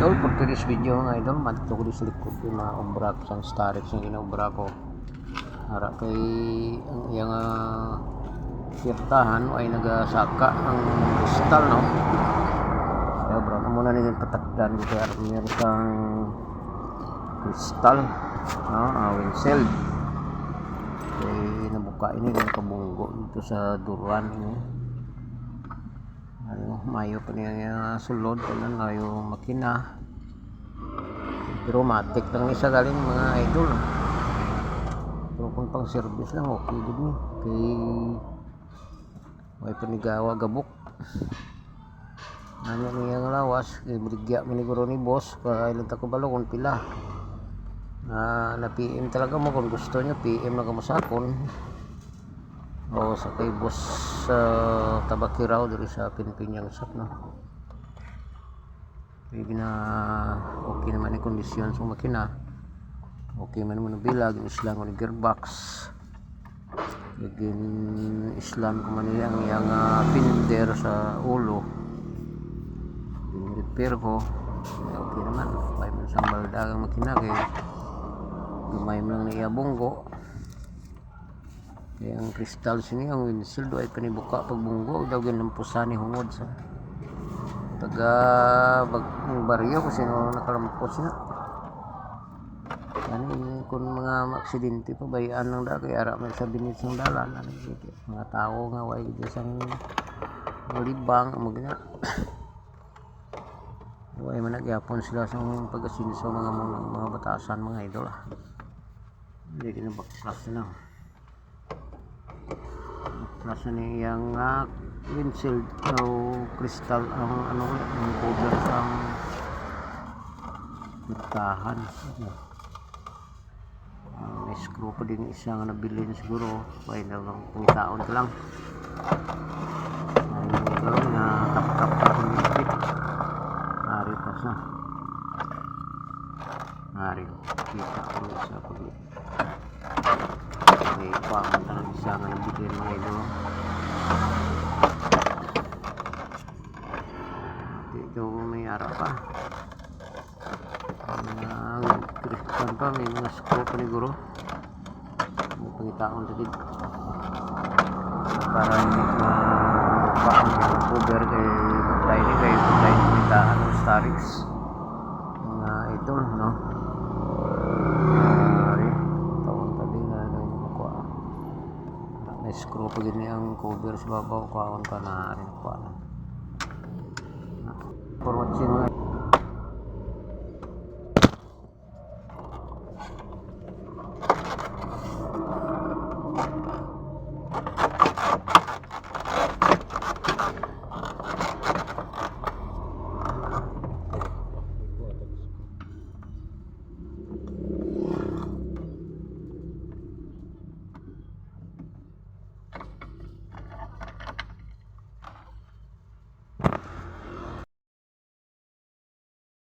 idol, for today's video mga idol, matito ko sa likod ko yung mga obra ko sa starix yung inaobra ko harap kay ang iyang pirtahan ay nagasaka ang kristal, no? Kaya bro, na muna nila patakdan ko kaya meron kang kristal, no? Windshield kaya nabuka ini yung kabunggo dito sa duran ini. Ano, mayo pa niya sulod kanan ayo makina pero matik lang isa galing mga idol, pero kung pang service lang okay din ni kay may panigawa gabok ano niya nga lawas kay buligya miniguro ni boss kaya ilang tako balo kung pila na PM talaga mo kung gusto nyo PM na kamasakon o sa kay boss sa Tabakiraw diri sa Pinpinyang shop, no? Kaya na okay naman yung kondisyon sa makina, okay man naman ang bilag, islang ko ni gearbox again islam ko man ang iyang pinder sa ulo repair ko okay naman may man sa baldagang makina kaya gumay mo lang na iya bunggo. Kaya ang kristal sini ang windshield ay panibuka pagbunggo daw ginampusani hungod sa taga ang baryo kasi no nakalampos na ani kung mga aksidente pa bayaan lang da kaya ara may sa binit ng dalan mga tao nga way isang libang magna way man nagyapon sila sa pag-asinso mga batasan mga idol hindi kinabaklas na klase niyang windshield o kristal ang ano ang cover sa ang bertahan may screw pa din isa nga nabili na siguro kaya na lang pangitaon ka lang ay gano'n na tap-tap na kumipit nari pa sa nari kita ko sa pag-ibig may paman talagang isa nga nabigyan mga idol dito may ara pa ang kristal pa may mga screw pa ni guro may pangitaon sa dito para hindi paan yung cover kay butlay pangitaan ng starix mga idol, no? Screw pa gini ang cover sa babaw kaon ka na rin pa for watching.